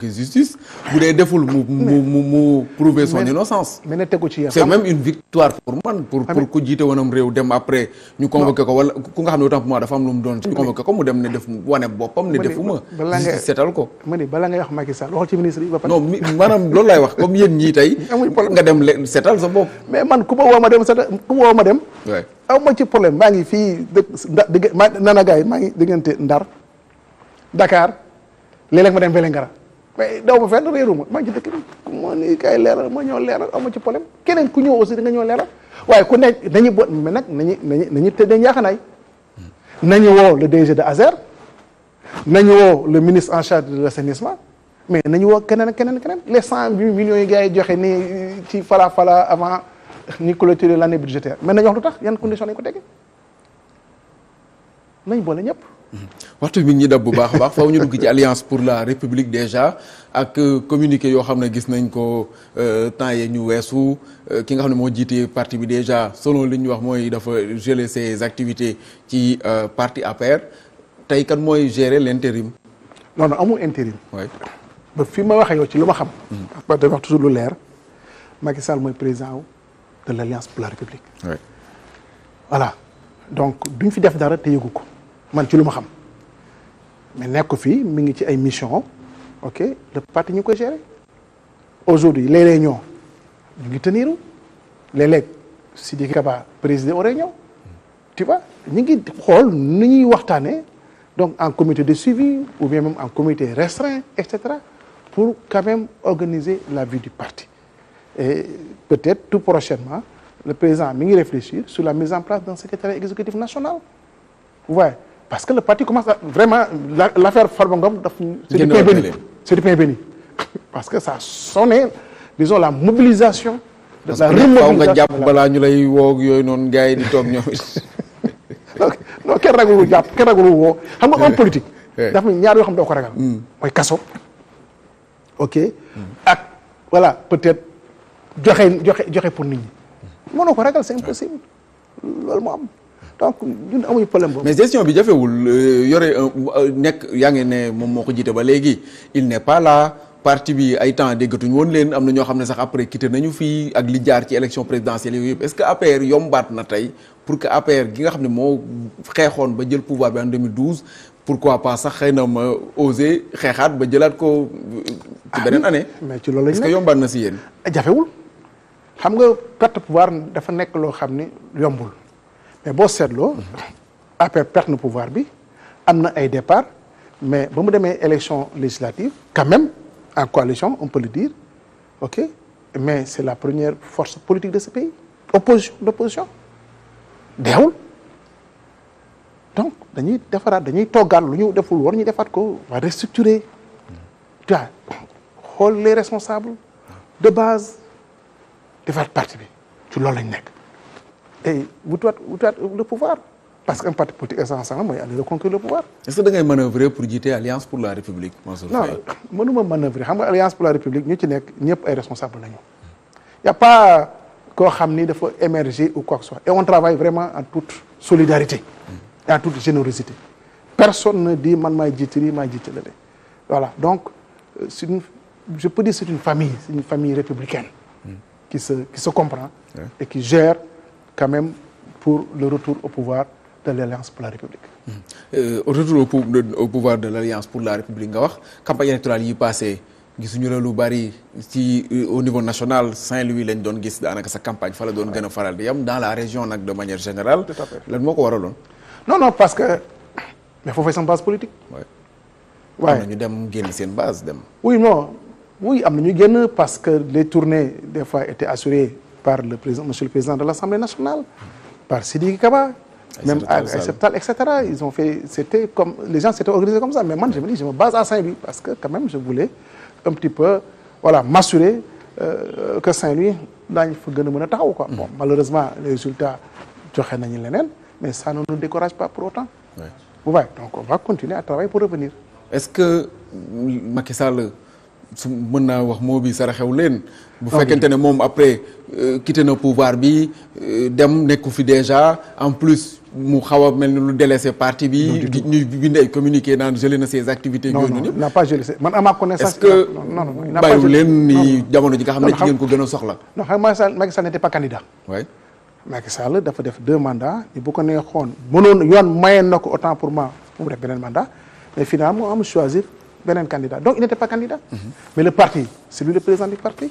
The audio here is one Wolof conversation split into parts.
justice bu dee deful mu prouver son innocence. mais ne tegu ci c'est même une victoire pour man pour ku jiite woonam réew dem après ñu convoqué ko wala ku nga xam ne autant pour moi dafa am lu mu doon ñu convoqué ko mu dem ne def wane boppam ne defuma justice seetal ko. ma ni bala ngay wax Macky Sall waxal ci ministre yi ba pare. non maanaam loolu laay wax comme yéen ñii tey nga dem seetal sa bopp. mais man ku ma woo ma dem setal ku ma woo ma dem. waay aw ma ci problème maa ngi fii dëkk nana gars yi maa ngi diggante Ndar Dakar léeg-léeg ma dem Vélingara mais daw ma fenn réeru ma maa ngi ci dëkk bi moo ni kay leeral ma ñëw leeral amu ci problème keneen ku ñëw aussi da nga ñëw leeral waaye ku nekk dañuy bot mais nag nañu tëddee njaaxanaay nañu woo le DG de ASER nañu woo le ministre en charge de l'assainissement mais nañu woo keneen les 100 millions yi gars yi joxe nii ci fala avant ñu clôturer l'année budgétaire mais nañu wax lu tax yan conditions lañu ko tegee nañ boole ñëpp. waxtu bi ñi dab bu baax a baax faw ñu dugg ci alliance pour la république déjà ak communiqué yoo xam ne gis nañ ko temps yee ñu weesu ki nga xam ne moo jiite parti bi déjà selon li ñu wax mooy dafa geler ses activités ci parti APR tey kan mooy gérer l'intérim. non amul intérim. oui ba fi ma waxee yow ci lu ma xam. parce que wax toujours lu leer Macky Sall mooy président de l'alliance pour la république. oui voilà donc duñ fi def dara te yëgu ko. man ci lu ma xam mais nekk fii mi ngi ci ay mission ok le parti ñu koy gérer aujourd'hui les réunions ñu ngi teniru léeg-léeg Sidiki Kaba présider aux réunions tu vois ñu ngi xool ni ñuy waxtaanee donc en comité de suivi ou bien même en comité restreint et cetera pour quand même organiser la vie du parti et peut-être tout prochainement le président mi ngi réfléchir sur la mise en place d'un secrétariat exécutif national vous voyez. Parce que le parti commence à vraiment l'affaire Farba Ngom c'est du pain béni. C'est du pain béni. Parce que ça a sonné, disons, la mobilisation de la remobilisation. nga jàpp balaa ñu lay woo yooyu noonu gars yi di toog ñoom non kenn ragulu jàpp kenn ragulu woo xam nga homme politique dafa ñaar yoo xam doo ko ragal mooy kaso ok ak voilà peut-être joxe pour nit ñi mënoo ko ragal c'est impossible loolu moo am donc ñun amuñu problème boobu. mais gestion bi jafewul yore nekk yaa ngi ne moom moo ko jiite ba léegi il n'est pas là parti bi ay temps déggatuñu woon leen am na ñoo xam ne sax après quitté nañu fii ak li jaar ci élection présidentielle yooyu yëpp est-ce que APR yombaat na tey pour que APR gi nga xam ne moo xeexoon ba jël pouvoir bi en 2012 pourquoi pas sax xëy na ma osé xeexaat ba jëlaat ko ci beneen année. mais ci loolu lañ est-ce que yombaat na si yéen. jafewul xam nga perte pouvoir dafa nekk loo xam ne yombul. mais boo seetloo APR perte na pouvoir bi am na ay départ mais ba mu demee élection législative quand même en coalition on peut le dire ok mais c'est la première force politique de ce pays l'opposition deewul donc dañuy defaraat dañuy toggaat lu ñu deful war ñu defaat ko va restructurer tu vois xool les responsables de base defaat parti bi ci loolu lañ nekk et wutaat le pouvoir parce qu'un parti politique essentiellement mooy aller reconquérir le pouvoir. est-ce que da ngay manœuvrer pour jiite alliance pour la république. non mënuma manœuvrer xam nga alliance pour la république ñu ci nekk ñëpp ay responsables lañu. y a pas koo xam ni dafa émerger ou quoi que ce soit et on travaille vraiment en toute solidarité. et en toute générosité. personne ne dit man maay jiite lii maay jiite lële voilà donc je peux dire c'est une famille républicaine. qui se comprend. et qui gère. quand même pour le retour au pouvoir de l'Alliance pour la République. Au retour au pouvoir de l'Alliance pour la République nga wax campagne électorale yi passé gisuñu la lu bari ci au niveau national Saint-Louis lañ doon gis daanaka sa campagne fa la doon gën a faral di yam dans la région nag de manière générale. tout à fait lan moo ko waraloon. non parce que mais faut faire seen base politique. waaye am na ñu dem génn seen base dem. oui am na ñu génn parce que les tournées des fois étaient assurées. par le président, monsieur le président de l'Assemblée nationale, par Sidiki Kaba, même Aïssata Tall, etc. Ils ont fait, c'était comme, les gens s'étaient organisés comme ça. Mais moi, je me dis, je me base à Saint-Louis parce que quand même, je voulais un petit peu, voilà, m'assurer que Saint-Louis, daañu fa gën a mën a taxaw quoi. Bon, malheureusement, les résultats joxe nañu leneen, mais ça ne nous décourage pas pour autant. Ouais. Ouais, donc on va continuer à travailler pour revenir. Est-ce que Macky Sall su mën naa wax moo bi saraxew leen bu fekkente ne moom après quitté na pouvoir bi dem nekku fi déjà en plus mu xaw a mel ni lu délaissé parti bi. di ñuy bind ay communiqué naan gelé na ses activités. non non il n'a pas gelé man à ma connaissance. est-ce que il n'a pas bàyyiwul gelé leen ni jamono ji nga xam ne ci ngeen ko gën a soxla. non xam nga Macky Sall n'était pas candidat. oui. Macky Sall dafa def 2 mandats ni bu ko neexoon mënoon yoon mayeen na ko autant pour moi pour mu def beneen mandat mais finalement mu am choisir beneen candidat donc il n'était pas candidat. mais le parti c'est lui le président du parti.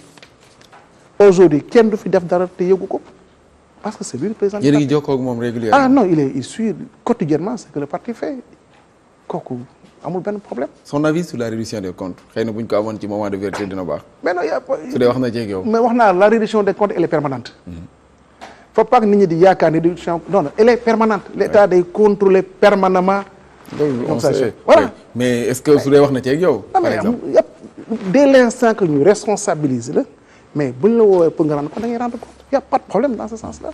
aujourd'hui kenn du fi def dara te yëgu ko parce que c'est lui le président du yéen a parti. ngi jokkoo ak moom régulièrement. ah non il suit quotidiennement ce que le parti fait kooku amul benn problème. son avis sur la réduction des comptes xëy na bu ñu ko amoon ci moment de vérité dina baax. mais non y a su dee wax na ceeg yow. mais wax naa la réduction des comptes elle est permanente. faut pas que nit ñi di yaakaar ni réduction non non elle est permanente. l'État day contrôler permanemment. loolu on comme ça sait. voilà. Oui. mais est-ce que su dee wax na ceeg yow. non par mais exemple dès l'instant que ñu responsabilise la mais buñ la woowee pour nga rendre compte da ngay rendre compte y a pas de problème dans ce sens-là.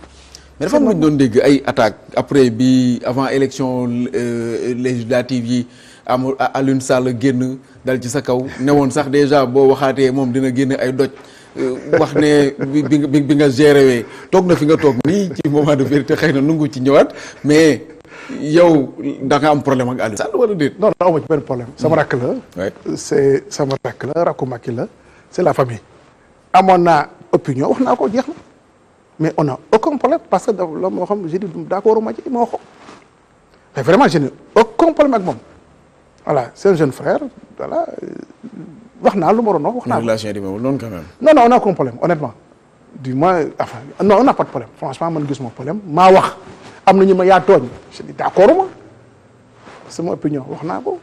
mais dafa am lu ñu doon dégg ay attaques après bi avant élection législative yi am Alioune Sall génn dal ci sa kaw newoon sax déjà boo waxaatee moom dina génn ay doj wax ne bi nga géré wee toog na fi nga toog nii ci moment de vérité xëy na nungu ci ñëwaat mais yow da nga am problème ak Alioune Sall wala déet. non non amu ci benn problème. sama rakk la. oui c'est sama rakk la rakku Macky la c'est la famille. amoon naa opinion wax naa ko jeex na mais on a aucun problème parce que dafa la moo xam j'ai dit d'accord ma ci ma wax ko mais vraiment je n'ai aucun problème ak moom voilà c'est un jeune frère voilà wax naa lu ma doon wax naa ko. relation yi noonu quand même. non non on a aucun problème honnêtement du moins enfin non on n'a pas de problème franchement man gisuma problème maa wax am na ñu ma yaa tooñ je dis d'accord ma sama opinion wax naa ko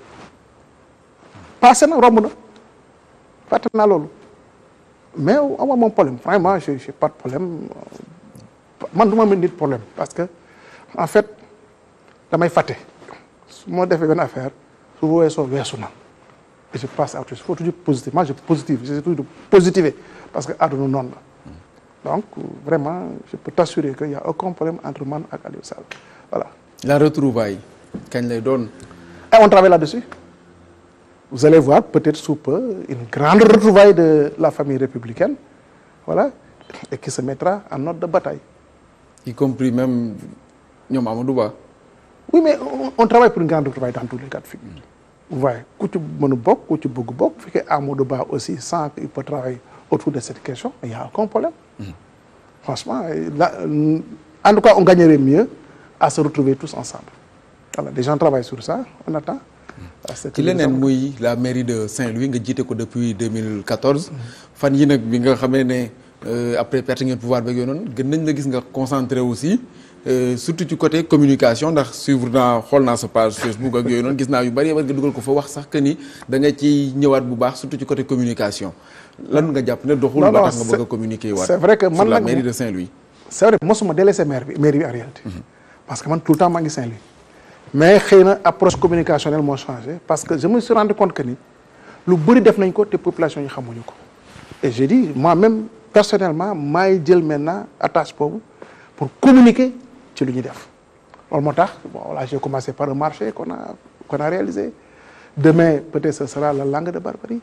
passé na romb na fàtte naa loolu mais amoo moom problème vraiment j'ai pas de problème man du ma mën nit problème parce que en fait damay fàtte su ma defee benn affaire su weesoo weesu na et je passe à autre chose il faut toujours positif moi je positive j'essaie toujours de positiver parce que àdduna noonu la donc vraiment je peux t'assurer que y a aucun problème entre man ak Aliou Sall voilà. la retrouvaille kañ lay doon. et on travaille là-dessus vous allez voir peut-être sous peu une grande retrouvaille de la famille républicaine voilà et qui se mettra en ordre de bataille. y compris même ñoom Amadou Ba. oui mais on travaille pour une grande retrouvaille dans tous les cas de figure. vous voyez ku ci mën a bokk ku ci bëgg bokk bu fekkee Amadou Ba aussi sans qu'il peut travailler autour de cette question il y a aucun problème. franchement là en tout cas on gagnerait mieux à se retrouver tous ensemble voilà les gens travaillent sur ça on attend. ci leneen muy la mairie de Saint-Louis nga jiite ko depuis 2014 fan yi nag bi nga xamee ne après perte ngeen pouvoir beeg yooyu noonu gën nañ la gis nga concentré aussi surtout ci côté communication ndax suivre naa xool naa sa page Facebook ak yooyu noonu gis naa yu bari nga dugal ko fa wax sax que ni da nga ci ñëwaat bu baax surtout ci côté communication lan nga jàpp ne doxul ba tax nga bëgg a communiquer waat c'est vrai que man sur la nag mairie de Saint-Louis. c'est vrai mosuma délaissé mairie bi en réalité parce que man tout le temps maa ngi Saint-Louis mais xëy na approche communicationnelle moo changé parce que je me suis rendu compte que ni lu bëri def nañ ko te population yi xamuñu ko et j'ai dit moi-même personnellement maay jël maintenant attache boobu pour communiquer ci lu ñuy def loolu moo tax bon là j'ai commencé par un marché qu'on a réalisé demain peut-être ce sera la langue de Barbarie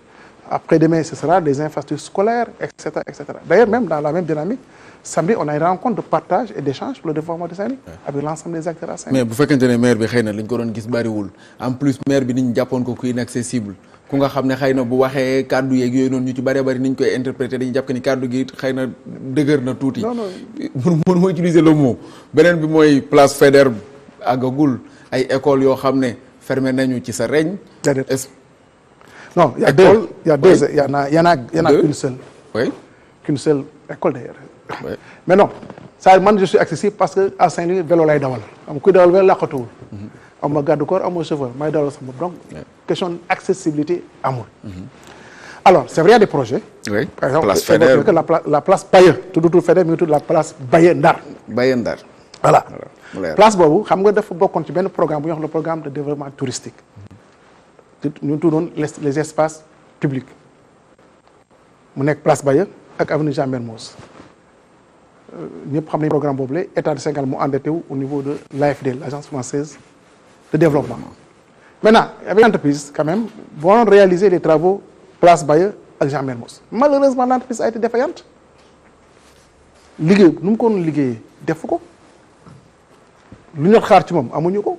après demain ce sera des infrastructures scolaires etc etc d'ailleurs même dans la même dynamique samedi on a une rencontre de partage et d'échange pour le développement de Saint-Louis avec l'ensemble des acteurs à Saint-Louis. mais bu fekkente ne maire bi xëy na li ñu ko doon gis bariwul en plus maire bi ni ñu jàppoon ko ku inaccessible ku nga xam ne xëy na bu waxee kàddu yeeg yooyu noonu ñu ci bari ni ñu koy interpréter dañuy jàpp que ni kàddu gi xëy na dëgër na tuuti. non mën moo utiliser le mot beneen bi mooy place Faidherbe àggagul ay écoles yoo xam ne fermé nañu ci sa reñ. non il y a deux il y en a qu'une seule. oui qu'une seule école d'ailleurs. oui mais non ça man je suis accessible parce que à Saint-Louis vélo lay dawal am kuy dawal vélo làqatuwul. am ma garde corps am ma chauffeur may dawal sama donc question accessibilité amul. alors c'est vrai il y a des projets. oui par exemple place Faidherbe que la place Baye tuddutul Faidherbe mi ngi tudd la place Baye Ndar. Baye Ndar. voilà place boobu xam nga dafa bokkoon ci benn programme bu ñuy wax le programme de développement touristique. ñu tuddoon les espaces publics mu nekk place Baye ak avenue Jean Mermoz ñëpp xam nañu programme boobu la état du Sénégal mu endetté wu au niveau de l'AFD l'agence française de développement. maintenant avec l'entreprise quand même vont réaliser les travaux place Baye ak Jean Mermoz malheureusement l'entreprise a été défaillante liggéey nu mu ko doon liggéeyee defu ko lu ñu xaar ci moom amuñu ko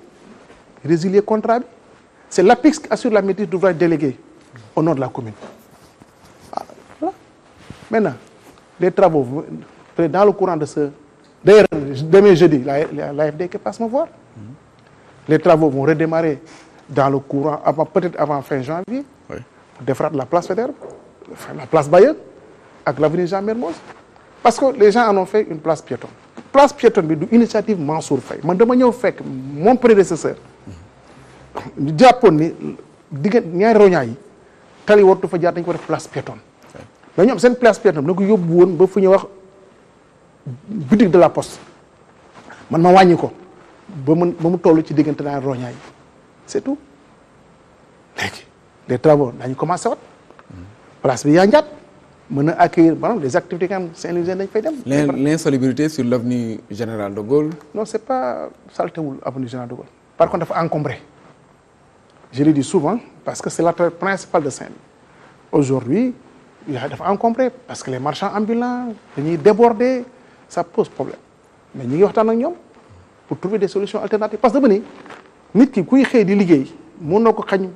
résilier contrat bi c'est l'APIX qui assure la maîtrise d'ouvrage délégué au nom de la commune. Voilà. Maintenant les travaux dans le courant de ce d'ailleurs demain jeudi l'AFD qui passe me voir. Les travaux vont redémarrer dans le courant peut-être avant fin janvier. Oui. Pour defaraat la place Faidherbe, la place Bayeux ak l'avenue Jean Mermoz parce que les gens en ont fait une place piétonne. Place piétonne bi du initiative Mansour Faye man dama ñëw fekk mon prédécesseur ñu jàppoon ni diggante ñaari roñaa yi tali wartu fa jaar dañ ko def place piétonne mais ñoom seen place piétonne na ko yóbbu woon ba fu ñuy wax boutique de la poste man ma wàññi ko ba mu toll ci diggante ñaari roñaa yi c'est tout léegi les travaux dañu commencé wat place bi yaa njaat mën a accueillir maanaam des activités quand même Saint-Louisien dañ fay dem. L'insalubrité sur l'avenue Général de Gaulle. Non c'est pas saltéwul avenue Général de Gaulle par contre dafa encombré je le dis souvent parce que c'est l'artère principale de Saint-Louis aujourd'hui dafa encombré parce que les marchands ambulants dañuy déborder ça pose problème mais ñi ngi waxtaan ak ñoom pour trouver des solutions alternatives parce que dama ni nit ki kuy xëy di liggéey mën na ko xañ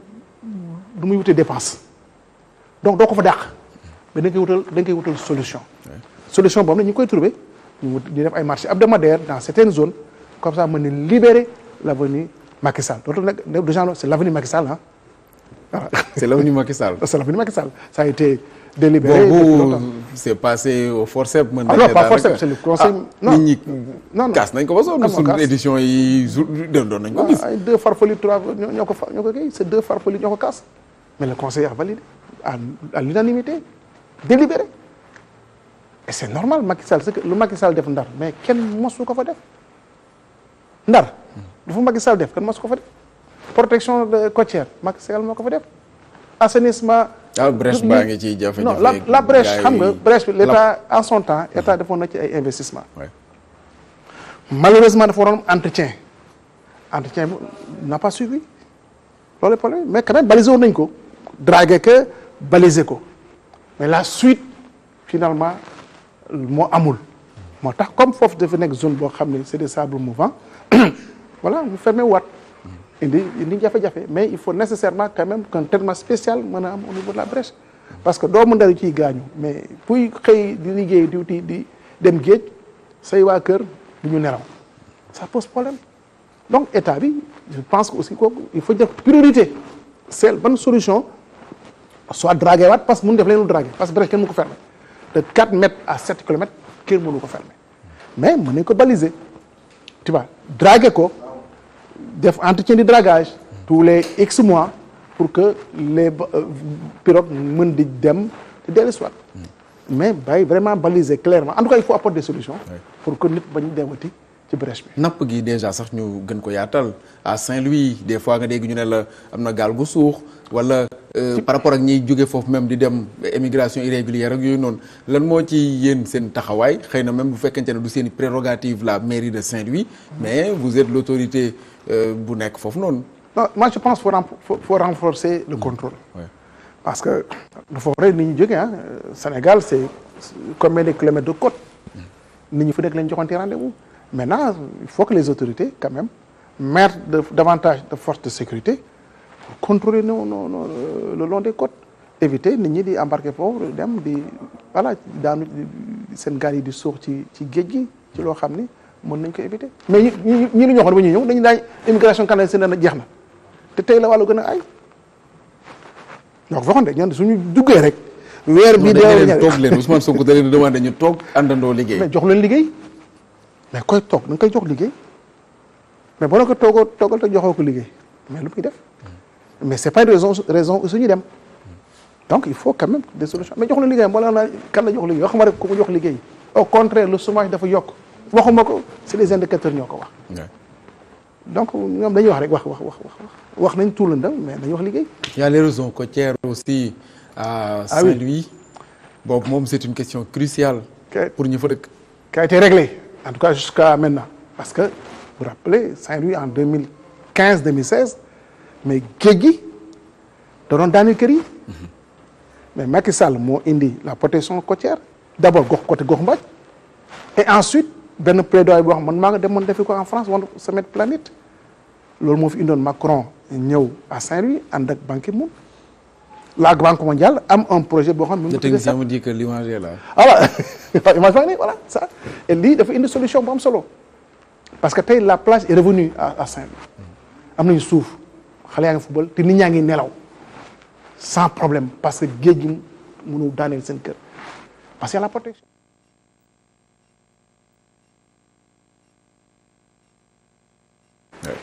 du muy wutee dépense donc doo ko fa dàq mais da nga koy wutal solution. Solution boobu nag ñu koy trouver ñu def ay marchés hebdomadaires dans certaines zones comme ça mën na libérer l'avenue Macky Sall dootul nag déjà c'est l'avenue Macky Sall ah voilà. C'est l'avenue Macky Sall. C'est l'avenue Macky Sall ça a été délibéré. Bon c'est passé au forceps. Non pas forceps c'est le conseil. non nit ñi kaas nañ ko ba sonn suñu édition yi doon nañ ko gis. ay deux farfelus trois ñoo ko kii c'est deux farfelus ñoo ko kaas mais le conseil a validé à l'unanimité délibéré et c'est normal Macky Sall c'est que lu Macky Sall def Ndar mais kenn mosu ko fa def Ndar lu fa Macky Sall def kenn mosu ko fa def protection côtière Macky Sall moo ko fa def assainissement. brèche baa ngi ciy jafe-jafe. non la brèche xam nga brèche bi l'État en son temps État defoon na ci ay investissement malheureusement dafa waroon entretien bi n'a pas suivi loolu problème mais quand même balisé woon nañ ko dragué que balisé ko mais la suite finalement moo amul moo tax comme foofu dafa nekk zone boo xam ne c'est des sables mouvants voilà mu fermé waat indi jafe-jafe mais il faut nécessairement quand même qu'un traitement spécial mën a am au niveau de la brèche parce que doomu Ndar ciy gaañu mais puy xëy di liggéey di dem géej say waa kër du ñu nelaw ça pose problème donc état bi je pense que aussi kooku il faut def priorité c'est bonne solution soit dragué waat parce que mënu def leen lu dragué parce que brèche kenn mënu ko fermer de 4 mètres à 7 kilomètres kenn mënu ko fermer mais mën nañ ko baliser tu vois dragué ko def entretien de dragage tous les X mois pour que les pirogues mën di dem te dellu soit mais bàyyi vraiment baliser clairement en tout cas il faut apporter des solutions pour que nit bañ demati ci brèche bi. napp gi déjà sax ñu gën ko yaatal à Saint-Louis des fois nga dégg ñu ne la am na gaal gu suux wala par rapport ak ñiy jóge foofu même di dem émigration irrégulière ak yooyu noonu lan moo ci yéen seen taxawaay xëy na même bu fekkente ne du seen prérogative la mairie de Saint-Louis mais vous êtes l'autorité bu nekk foofu noonu. non moi je pense faut renforcer le contrôle. parce que dafa war a nit ñi jógee Sénégal c'est combien de kilomètres de côte nit ñi fu nekk lañ joxante rendez-vous. Maintenant, il faut que les autorités, quand même, mettent davantage de forces de sécurité pour contrôler le long des côtes. Éviter nit ñi di embarquer foofu dem di voilà daanu seen gaal yi di suux ci géej gi ci loo xam ni mën nañ ko éviter. mais ñi li ñu waxoon ba ñuy ñëw dañu daañ immigration clandestine na jeex na te tey la wàllu gën a ay donc waxoon de ñoom suñu duggee rek. weer bii de toog leen Ousmane Sonko da leen demandé ñu toog àndandoo liggéey. mais jox leen liggéey. mais koy toog da nga koy jox liggéey mais boo na ko toogal te joxoo ko liggéey mais lu muy def mais c'est pas une raison aussi ñu dem donc il faut quand même des solutions mais jox la liggéey moo la kan la jox liggéey waxuma rek ku ko jox liggéey au contraire le chômage dafa yokk waxuma ko c'est les indicateurs ñoo ko wax donc ñoom dañuy wax rek wax nañ tout le ndam mais dañuy wax liggéey. Il y a les réseaux côtières aussi à Saint-Louis boobu moom c'est une question cruciale pour ñu fa dëkk qui a été réglée en tout cas jusqu'à maintenant parce que vous vous rappelez Saint-Louis en 2015-2016 mais géej gi da doon daaneel kër yi mais Macky Sall moo indi la protection côtière d'abord gox Mbaj et ensuite benn plaidoyer boo xam man maa nga demoon defi ko en France wala Summit Planet loolu moo fi indoon Macron ñëw à Saint-Louis ànd ak Ban Ki-moon la Banque mondiale am un projet boo xam ne. le technicien me dit que l'image est là. voilà image baa ngi nii voilà ça et lii dafa indi solution bu am solo parce que tey la plage est revenue à Saint-Louis am nañu suuf xale yaa ngi football te nit ñaa ngi nelaw sans problème parce que géej gi mënu daaneel seen kër parce que y a la protection.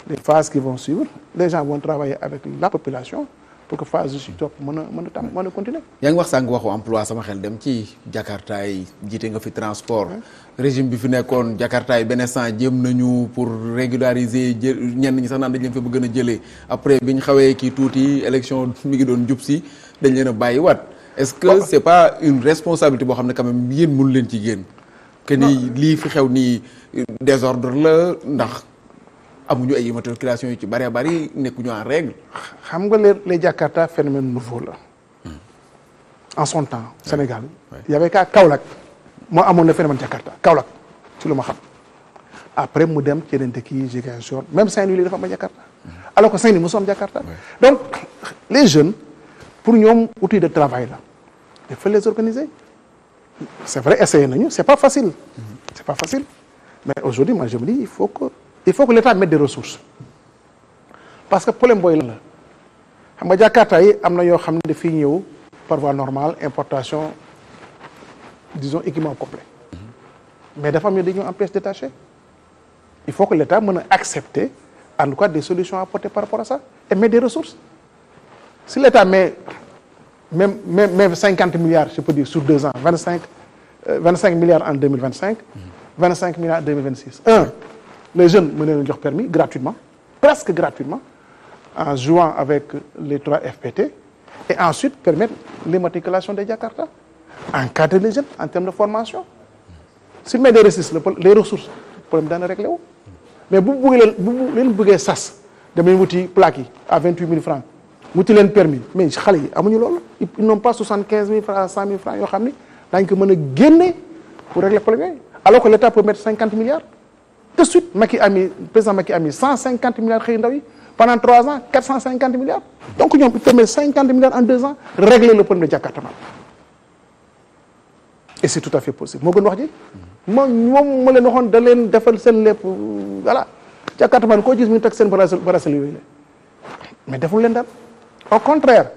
Les phases qui vont suivre les gens vont travailler avec la population pour que phase si topp mën a continuer. yaa ngi wax sànq waxu emploi sama xel dem ci Jakarta yi jiite nga fi transport régime bi fi nekkoon Jakarta yi benn instant jéem nañu pour régulariser ñenn ñi sax naan dañ leen fa bëgg a jëlee après bi ñu xawee kii tuuti élection mi ngi doon jub si dañ leen a bàyyiwaat. est-ce que c'est pas une responsabilité boo xam ne quand même yéen mënu leen ci génn. que ni lii fi xew nii désordre la ndax. amuñu ay immatriculation yu ci bari bari nekkuñu en règle. xam nga les Jakarta phénomène nouveau la. en son temps Sénégal. y avait qu'à Kaolack moo amoon le phénomène Jakarta Kaolack ci lu ma xam. après mu dem ci yeneen dëkk yi Ziguinchor même Saint-Louis li dafa am Jakarta. alors que Saint-Louis mosu am Jakarta. donc les jeunes pour ñoom outil de travail la. il faut les organiser. c'est vrai essayer nañu c'est pas facile. c'est pas facile mais aujourd'hui moi je me dis il faut que l'État mette des ressources parce que problème booy la xam nga Jakarta yi am na yoo xam ne dafay ñëw par voie normale importation disons équipement complet mais dafa am yoo dañoo en pièces détachées il faut que l'État mën a accepter en tout cas des solutions à apporter par rapport à ça et mettre des ressources si l'État met même 50 milliards je peux dire sur 2 ans 25 milliards en 2025 25 milliards en 2026 les jeunes mën leen jox permis gratuitement presque gratuitement en jouant avec les 3 FPT et ensuite permettre l'immatriculation des Jakarta encadrer les jeunes en termes de formation s'il met des ressources les ressources problème dana réglé wu mais bu leen bëggee sas damay wuti plaques yi à 28 000 francs wuti leen permis mais xale yi amuñu loolu ils n'ont pas 75 000 francs à 100 000 francs yoo xam ni daañu ko mën a génne pour régler problème yooyu alors que l'État peut mettre 50 milliards de suite président Macky a mis 150 milliards xëy ndaw yi pendant 3 ans 450 milliards donc ñoom il peut mettre 50 milliards en 2 ans régler le problème de Jakarta et c'est tout à fait possible moo gën wax ji moom ma leen waxoon da leen defal seen lépp voilà Jakarta man koo gis mu teg seen bracelet yooyu la mais deful leen daal au contraire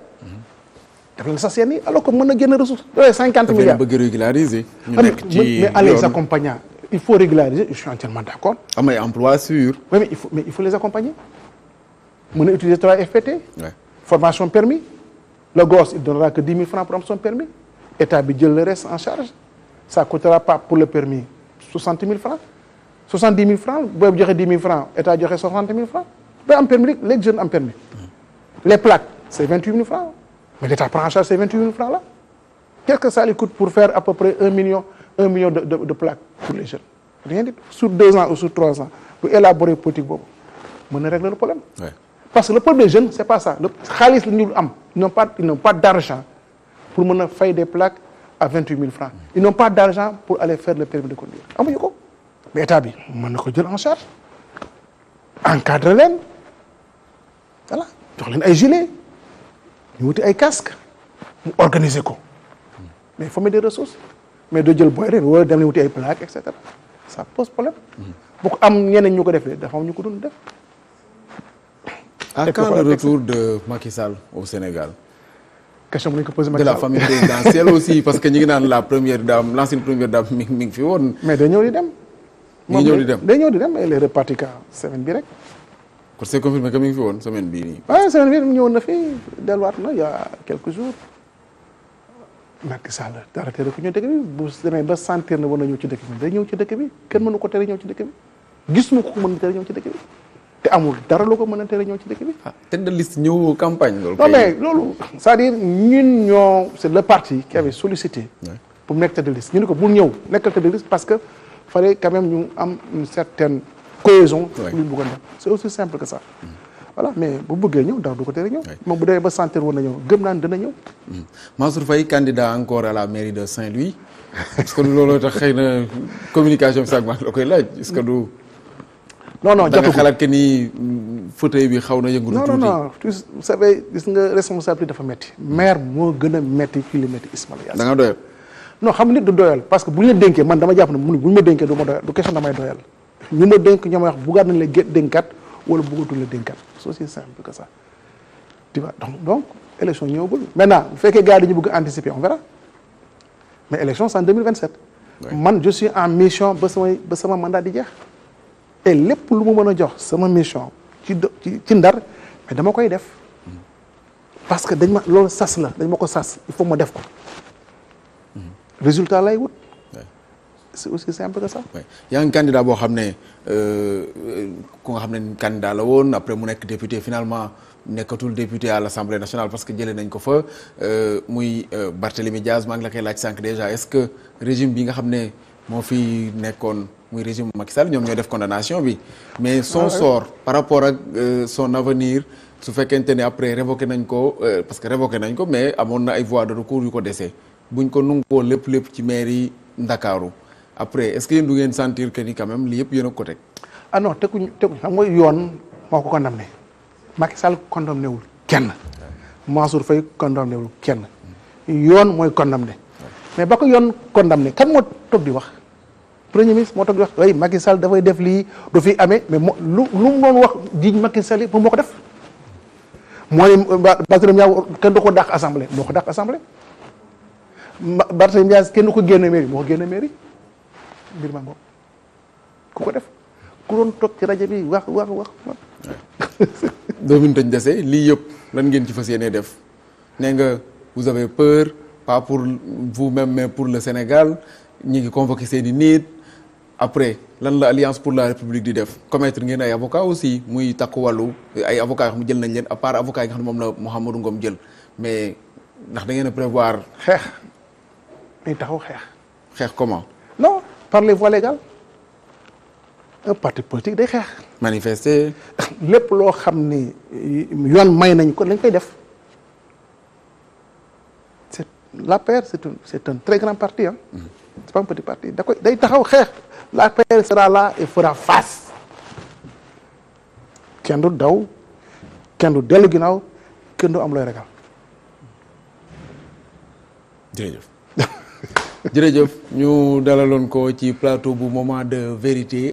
def leen sas yéen yi alors que mën na génn ressource 50 milliards bëgg régulariser ñu nekk ci mais allez accompagnants il faut régulariser je suis entièrement d'accord. am ay emploi sûr. oui mais il faut les accompagner mën a utiliser 3 FPT. formation permis le gosse il donnera que 10 000 francs pour am son permis état bi jël le reste en charge ça coûtera pas pour le permis 60 000 francs 70 000 francs booy joxe 10 000 francs état joxe 60 000 francs ba am permis les jeunes am permis les plaques c'est 28 000 francs mais l'état prend en charge ces 28 000 francs là qu'est-ce que ça lui coûte pour faire à peu près 1 million de plaques pour les jeunes rien du tout sur 2 ans ou sur 3 ans bu élaborer politique boobu mën na régler le problème. parce que le problème des jeunes c'est pas ça le xaalis la ñu am ils n'ont pas d'argent pour mën a fay des plaques à 28 000 francs ils n'ont pas d'argent pour aller faire le permis de conduire amuñu ko mais état bi mën na ko jël en charge encadrer leen voilà jox leen ay gilets ñu wuti ay casques mu organiser ko mais il faut mettre des ressources mais doo jël booy rek wala dem leen wuti ay plaques et cetera ça pose problème. bu ko am ñeneen ñu ko defee dafa am ñu ko doon def. À quand le retour de Macky Sall au Sénégal? question bu ñu ko posé Macky de Sall la famille présidentielle aussi parce que ñu ngi naan la première dame l'ancienne première dame mi ngi fi woon. mais day ñëw di dem. mi ngi ñëw di dem day ñëw di dem et les reparti ka semaine bi rek. kon c'est confirmé que mi ngi fi woon semaine bii nii. waaw semaine bii ñëwoon na fi delluwaat na il y a quelques jours. Macky Sall dara tere ko ñëw dëkk bi bu demee ba sentir ne war na ñëw ci dëkk bi day ñëw ci dëkk bi kenn mënu ko tere ñëw ci dëkk bi gisuma ko mën a tere ñëw ci dëkk bi te amul dara lu ko mën a tere ñëw ci dëkk bi. ah tête de liste ñëw campagne loolu. non mais loolu c'est-à-dire ñun ñoo c'est le parti qui avait sollicité. pour nekk tête de liste ñu ne ko bul ñëw nekkal tête de liste parce que fallait quand même ñu am une certaine cohésion. pour lu ñu bëggoon def c'est aussi simple que ça. voilà mais bu bëggee ñëw dara du ko tere ñëw. moom bu demee ba sentir woon na ñëw gëm naa ne dana ñëw. Mansour Faye candidat encore à la mairie de Saint-Louis est-ce que looloo tax xëy na communication bi sax la koy laaj est-ce que du. non da nga xalaat que ni fauteuil bi xaw na yëngu tuuti. non vous savez gis nga responsabilité dafa metti maire moo gën a metti ci li metti Ismaïla Yacine. da nga doyal. non xam nit du doyal parce que bu ñu la dénkee man dama jàpp ne bu ñu ma dénkee du ma doyal du question damay doyal ñu ma dénk ñoo may wax buggaat nañ la dénkaat wala buggatul la dénkaat c'est aussi simple que ça tu vois donc élection ñëwagul maintenant bu fekkee gars yi dañu bëgg anticiper on verra mais élection c'est en 2027. man je suis en mission ba sama mandat di jeex et lépp lu ma mën a jox sama mission ci Ndar mais dama koy def parce que dañ ma loolu sas la dañ ma ko sas il faut ma def ko résultat lay wut. c'est aussi simple que ça. yaa ngi candidat boo xam ne ku nga xam ne candidat la woon après mu nekk député finalement nekkatul député à l'Assemblée nationale parce que jëlee nañ ko fa muy Barthélémy Diaz maa ngi la koy laaj sànq déjà est-ce que régime bi nga xam ne moo fi nekkoon muy régime Macky Sall ñoom ñoo def condamnation bi mais son sort par rapport ak son avenir su fekkente ne après révoqué nañ ko parce que révoqué nañ ko mais amoon na ay voies de recours yu ko desee buñ ko nungoo lépp ci mairie Ndakaaru après est-ce que yéen du ngeen sentir que ni quand même lii yëpp yéen a ko teg. ah non teguñ xam nga yoon moo ko condamné Macky Sall condamné wul kenn Mansour Faye condamné wul kenn yoon mooy condamné mais ba ko yoon condamné kan moo toog di wax premier ministre moo toog di wax way Macky Sall dafay def lii du fi amee mais lu mu doon wax jiiñ Macky Sall yi moom moo ko def mooy Barthélémy Dias kenn du ko dàq assemblée moo ko dàq assemblée Barthélémy Dias kenn du ko génne mairie moo ko génne mairie mbir ma ngoog ku ko def ku doon toog ci rajo bi wax 2 minutes dañ dese lii yëpp lan ngeen ci fas yéene def nee nga vous avez peur pas pour vous-même mais pour le Sénégal ñi ngi convoqué seen i nit après lan la Alliance pour la République di def commettre ngeen ay avocats aussi muy takku wàllu ay avocats yoo xam ne jël nañ leen à part avocats yi nga xam ne moom la Mouhamadou Ngom jël mais ndax da ngeen a prévoir. xeex day taxaw xeex. xeex comment. non par les voies légales un parti politique day xeex. manifester. lépp loo xam ni yoon may nañ ko lañ koy def c'est l'APR c'est un très grand parti hein. C'est pas un petit parti da koy day taxaw xeex l'APR sera là et fera face kenn du daw kenn du dellu ginnaaw kenn du am looy ragal. jërëjëf jërëjëf ñu dalaloon ko ci plateau bu moment de vérité.